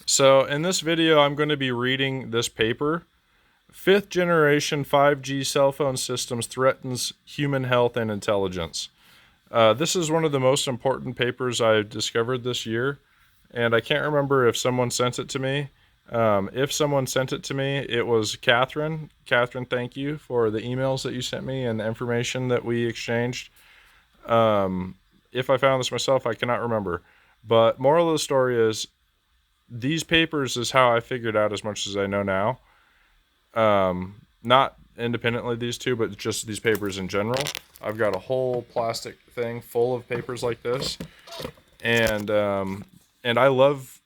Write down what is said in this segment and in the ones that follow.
So in this video, I'm going to be reading this paper, Fifth Generation 5G Cell Phone Systems Threatens Human Health and Intelligence. This is one of the most important papers I've discovered this year, and I can't remember if someone sent it to me. If someone sent it to me, it was Catherine. Catherine, thank you for the emails that you sent me and the information that we exchanged. If I found this myself, I cannot remember. But moral of the story is, these papers is how I figured out as much as I know now. Not independently these two, but just these papers in general. I've got a whole plastic thing full of papers like this, and I love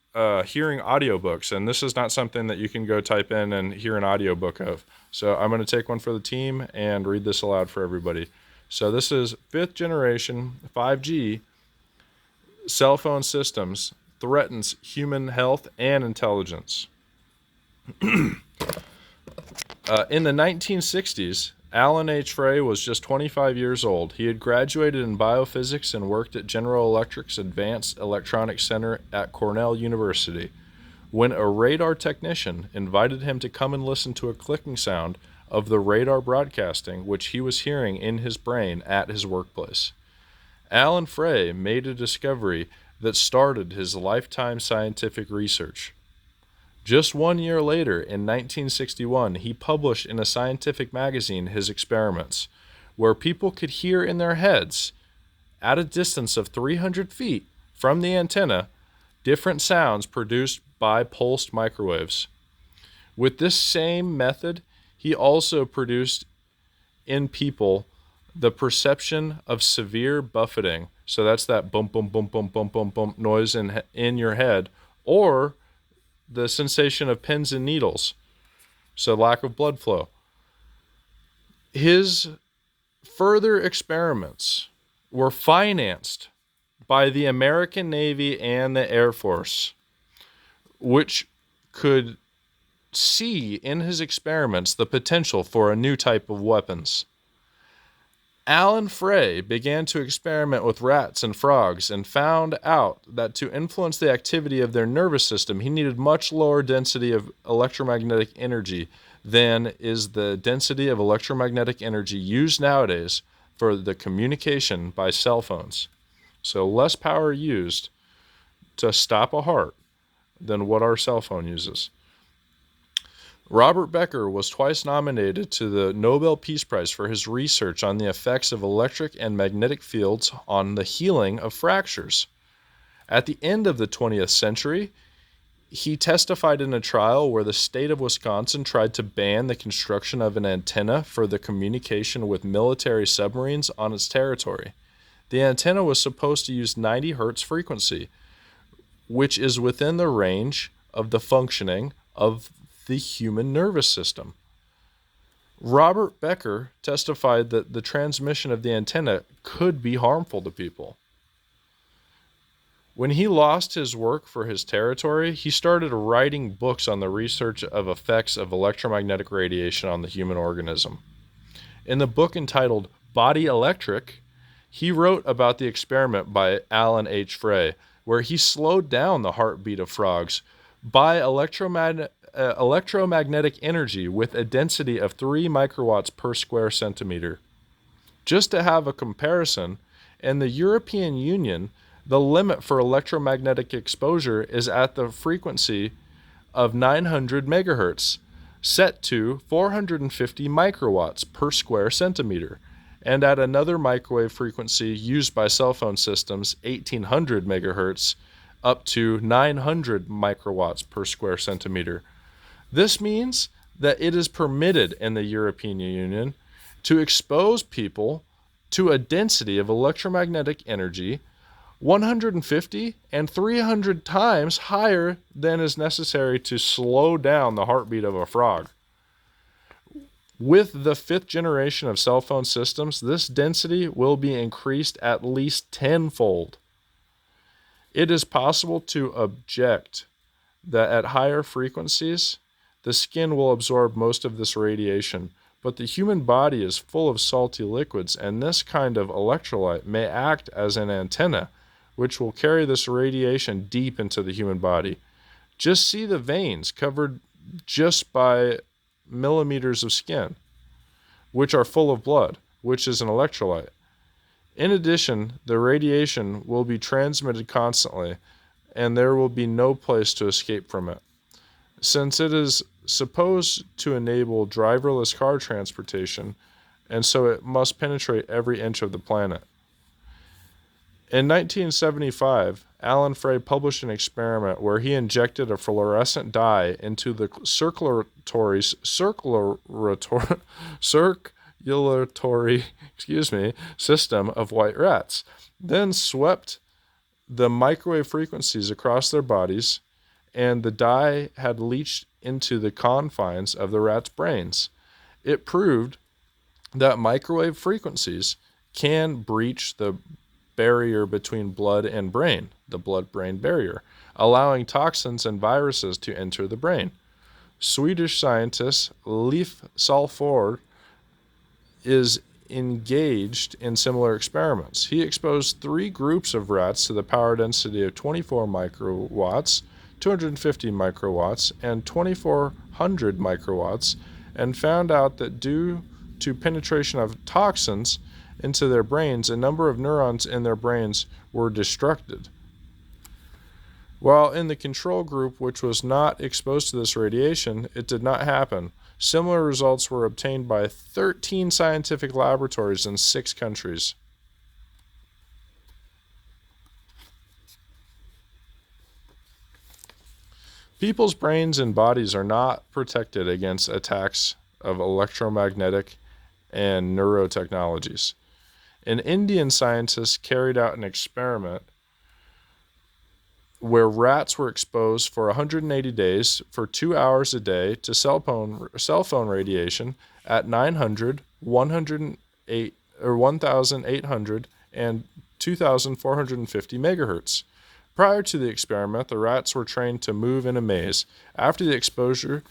hearing audiobooks, and this is not something that you can go type in and hear an audiobook of. So I'm going to take one for the team and read this aloud for everybody. So this is Fifth Generation 5G Cell Phone Systems Threatens Human Health and Intelligence. In the 1960s, Alan H. Frey was just 25 years old. He had graduated in biophysics and worked at General Electric's Advanced Electronics Center at Cornell University, when a radar technician invited him to come and listen to a clicking sound of the radar broadcasting which he was hearing in his brain at his workplace. Alan Frey made a discovery that started his lifetime scientific research. Just 1 year later, in 1961, he published in a scientific magazine his experiments, where people could hear in their heads, at a distance of 300 feet from the antenna, different sounds produced by pulsed microwaves. With this same method, he also produced in people the perception of severe buffeting. So that's that bump, bump, bump, bump, bump, bump, bump noise in your head, or the sensation of pins and needles, so lack of blood flow. His further experiments were financed by the American Navy and the Air Force, which could see in his experiments the potential for a new type of weapons. Alan Frey began to experiment with rats and frogs and found out that to influence the activity of their nervous system, he needed much lower density of electromagnetic energy than is the density of electromagnetic energy used nowadays for the communication by cell phones. So less power used to stop a heart than what our cell phone uses. Robert Becker was twice nominated to the Nobel Peace Prize for his research on the effects of electric and magnetic fields on the healing of fractures. At the end of the 20th century, he testified in a trial where the state of Wisconsin tried to ban the construction of an antenna for the communication with military submarines on its territory. The antenna was supposed to use 90 hertz frequency, which is within the range of the functioning of the human nervous system. Robert Becker testified that the transmission of the antenna could be harmful to people. When he lost his work for his territory, he started writing books on the research of effects of electromagnetic radiation on the human organism. In the book entitled Body Electric, he wrote about the experiment by Alan H. Frey, where he slowed down the heartbeat of frogs by electromagnetic energy with a density of 3 microwatts per square centimeter. Just to have a comparison, in the European Union, the limit for electromagnetic exposure is at the frequency of 900 megahertz, set to 450 microwatts per square centimeter, and at another microwave frequency used by cell phone systems, 1800 megahertz, up to 900 microwatts per square centimeter. This means that it is permitted in the European Union to expose people to a density of electromagnetic energy 150 and 300 times higher than is necessary to slow down the heartbeat of a frog. With the 5th generation of cell phone systems, this density will be increased at least tenfold. It is possible to object that at higher frequencies, the skin will absorb most of this radiation, but the human body is full of salty liquids, and this kind of electrolyte may act as an antenna, which will carry this radiation deep into the human body. Just see the veins covered just by millimeters of skin, which are full of blood, which is an electrolyte. In addition, the radiation will be transmitted constantly, and there will be no place to escape from it. Since it is supposed to enable driverless car transportation, and so it must penetrate every inch of the planet. In 1975, Alan Frey published an experiment where he injected a fluorescent dye into the circulatory system of white rats, then swept the microwave frequencies across their bodies, and the dye had leached into the confines of the rats' brains. It proved that microwave frequencies can breach the barrier between blood and brain, the blood-brain barrier, allowing toxins and viruses to enter the brain. Swedish scientist Leif Salford is engaged in similar experiments. He exposed 3 groups of rats to the power density of 24 microwatts, 250 microwatts, and 2400 microwatts, and found out that due to penetration of toxins into their brains, a number of neurons in their brains were destructed. While in the control group, which was not exposed to this radiation, it did not happen. Similar results were obtained by 13 scientific laboratories in 6 countries. People's brains and bodies are not protected against attacks of electromagnetic and neurotechnologies. An Indian scientist carried out an experiment where rats were exposed for 180 days for 2 hours a day to cell phone radiation at 900, 1,800, and 2,450 megahertz. Prior to the experiment, the rats were trained to move in a maze. After the exposure,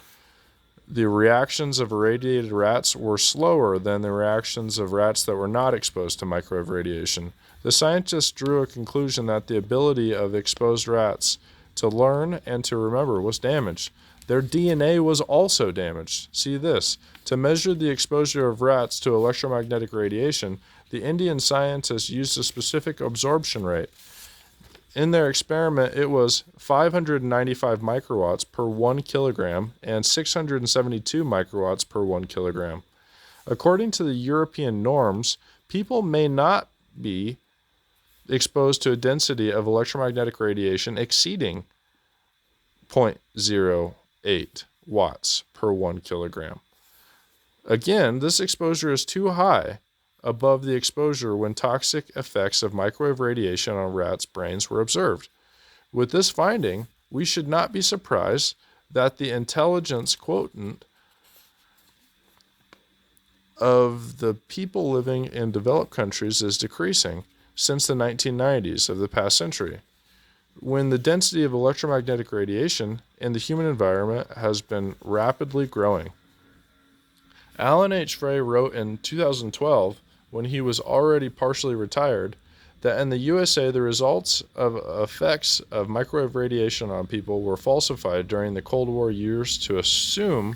the reactions of irradiated rats were slower than the reactions of rats that were not exposed to microwave radiation. The scientists drew a conclusion that the ability of exposed rats to learn and to remember was damaged. Their DNA was also damaged. See this. To measure the exposure of rats to electromagnetic radiation, the Indian scientists used a specific absorption rate. In their experiment, it was 595 microwatts per 1 kilogram and 672 microwatts per 1 kilogram. According to the European norms, people may not be exposed to a density of electromagnetic radiation exceeding 0.08 watts per 1 kilogram. Again, this exposure is too high above the exposure when toxic effects of microwave radiation on rats' brains were observed. With this finding, we should not be surprised that the intelligence quotient of the people living in developed countries is decreasing since the 1990s of the past century, when the density of electromagnetic radiation in the human environment has been rapidly growing. Alan H. Frey wrote in 2012, when he was already partially retired, that in the USA the results of effects of microwave radiation on people were falsified during the Cold War years to assure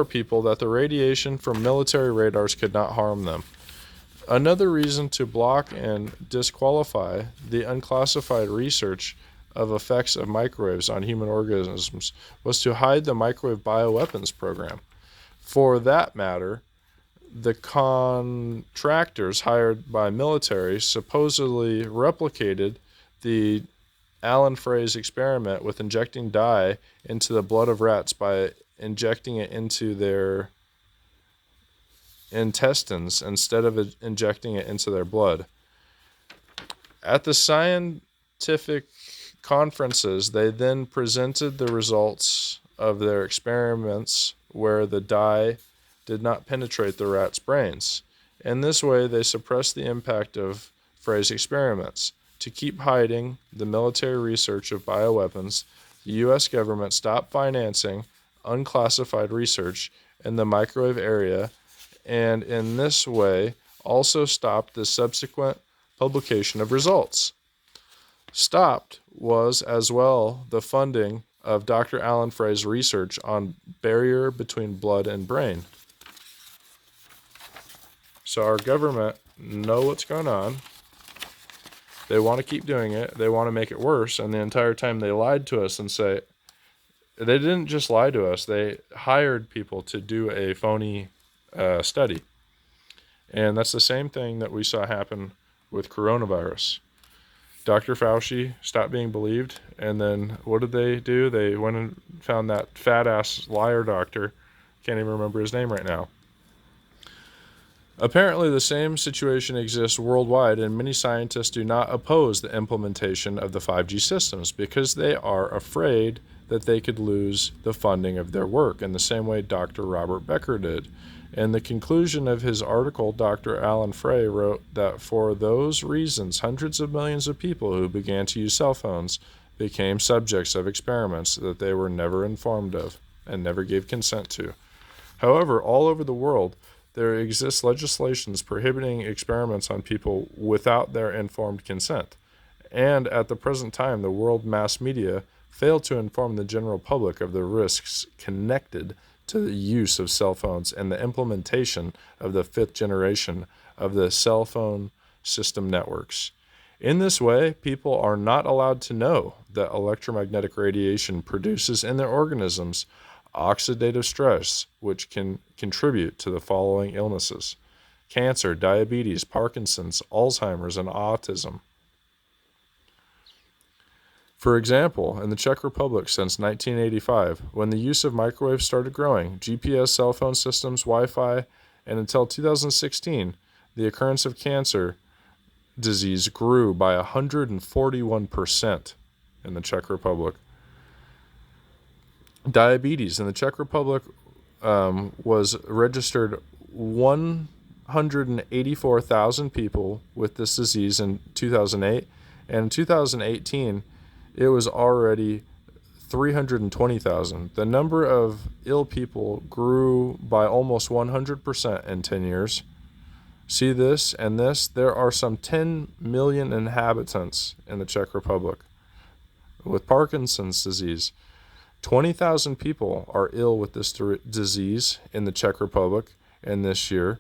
people that the radiation from military radars could not harm them. Another reason to block and disqualify the unclassified research of effects of microwaves on human organisms was to hide the microwave bioweapons program. For that matter, the contractors hired by military supposedly replicated the Alan Frey's experiment with injecting dye into the blood of rats by injecting it into their intestines instead of injecting it into their blood. At the scientific conferences, they then presented the results of their experiments where the dye did not penetrate the rats' brains. In this way, they suppressed the impact of Frey's experiments. To keep hiding the military research of bioweapons, the U.S. government stopped financing unclassified research in the microwave area, and in this way also stopped the subsequent publication of results. Stopped was as well the funding of Dr. Alan Frey's research on barrier between blood and brain. So our government know what's going on. They want to keep doing it. They want to make it worse. And the entire time they lied to us and say, they didn't just lie to us. They hired people to do a phony study. And that's the same thing that we saw happen with coronavirus. Dr. Fauci stopped being believed, and then what did they do? They went and found that fat-ass liar doctor. Can't even remember his name right now. Apparently, the same situation exists worldwide, and many scientists do not oppose the implementation of the 5G systems because they are afraid that they could lose the funding of their work in the same way Dr. Robert Becker did. In the conclusion of his article, Dr. Alan Frey wrote that for those reasons, hundreds of millions of people who began to use cell phones became subjects of experiments that they were never informed of and never gave consent to. However, all over the world, there exists legislations prohibiting experiments on people without their informed consent. And at the present time, the world mass media fail to inform the general public of the risks connected to the use of cell phones and the implementation of the 5th generation of the cell phone system networks. In this way, people are not allowed to know that electromagnetic radiation produces in their organisms oxidative stress, which can contribute to the following illnesses: cancer, diabetes, Parkinson's, Alzheimer's, and autism. For example, in the Czech Republic since 1985, when the use of microwaves started growing, GPS cell phone systems, Wi-Fi, and until 2016, the occurrence of cancer disease grew by 141% in the Czech Republic. Diabetes in the Czech Republic was registered 184,000 people with this disease in 2008, and in 2018, it was already 320,000. The number of ill people grew by almost 100% in 10 years. See this and this? There are some 10 million inhabitants in the Czech Republic with Parkinson's disease. 20,000 people are ill with this disease in the Czech Republic in this year.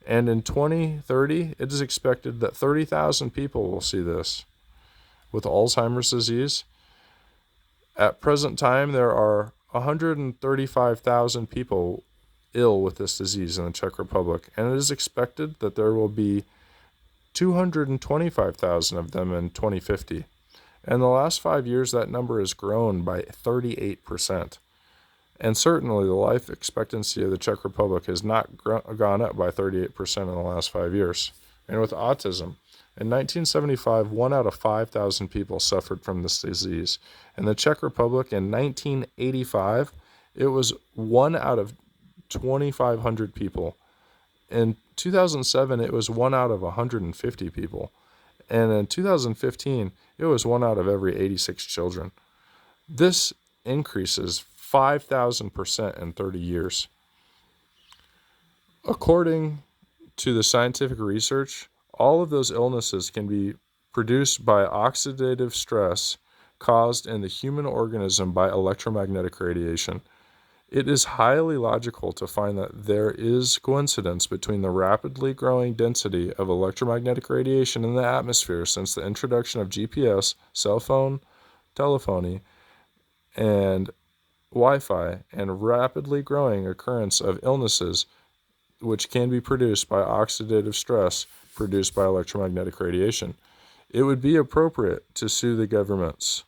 And in 2030, it is expected that 30,000 people will see this. With Alzheimer's disease, at present time, there are 135,000 people ill with this disease in the Czech Republic, and it is expected that there will be 225,000 of them in 2050. In the last 5 years, that number has grown by 38%. And certainly, the life expectancy of the Czech Republic has not gone up by 38% in the last 5 years. And with autism, in 1975, 1 out of 5,000 people suffered from this disease. In the Czech Republic, in 1985, it was 1 out of 2,500 people. In 2007, it was 1 out of 150 people. And in 2015, it was 1 out of every 86 children. This increases 5,000% in 30 years. According to the scientific research, all of those illnesses can be produced by oxidative stress caused in the human organism by electromagnetic radiation. It is highly logical to find that there is coincidence between the rapidly growing density of electromagnetic radiation in the atmosphere since the introduction of GPS, cell phone, telephony, and Wi-Fi, and rapidly growing occurrence of illnesses which can be produced by oxidative stress produced by electromagnetic radiation. It would be appropriate to sue the governments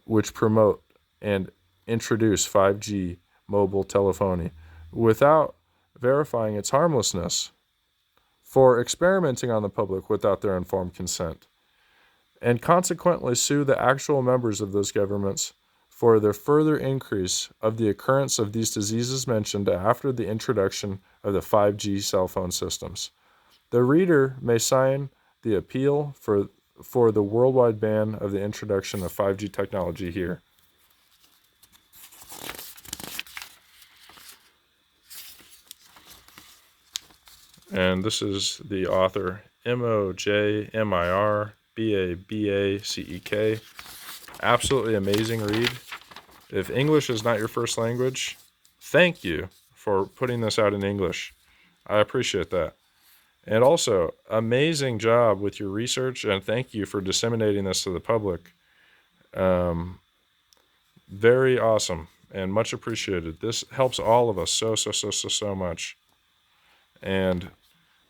which promote and introduce 5G mobile telephony without verifying its harmlessness for experimenting on the public without their informed consent, and consequently sue the actual members of those governments for the further increase of the occurrence of these diseases mentioned after the introduction of the 5G cell phone systems. The reader may sign the appeal for the worldwide ban of the introduction of 5G technology here. And this is the author, Mojmir, Babacek. Absolutely amazing read. If English is not your first language, thank you for putting this out in English. I appreciate that. And also, amazing job with your research, and thank you for disseminating this to the public. Very awesome and much appreciated. This helps all of us so much. And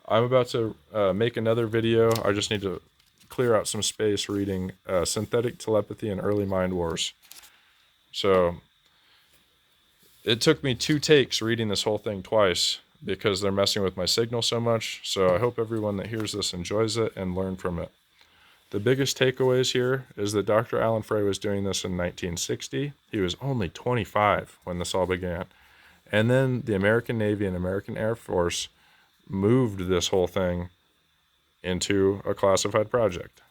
I'm about to make another video. I just need to clear out some space reading Synthetic Telepathy and Early Mind Wars. So it took me 2 takes reading this whole thing twice because they're messing with my signal so much. So I hope everyone that hears this enjoys it and learn from it. The biggest takeaways here is that Dr. Alan Frey was doing this in 1960. He was only 25 when this all began. And then the American Navy and American Air Force moved this whole thing into a classified project.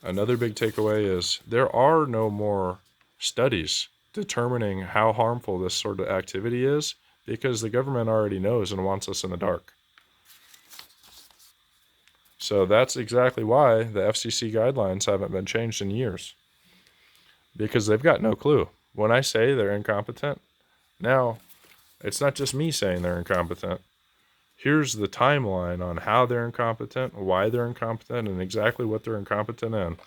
Another big takeaway is there are no more studies determining how harmful this sort of activity is because the government already knows and wants us in the dark. So that's exactly why the FCC guidelines haven't been changed in years, because they've got no clue. When I say they're incompetent, now it's not just me saying they're incompetent. Here's the timeline on how they're incompetent, why they're incompetent, and exactly what they're incompetent in.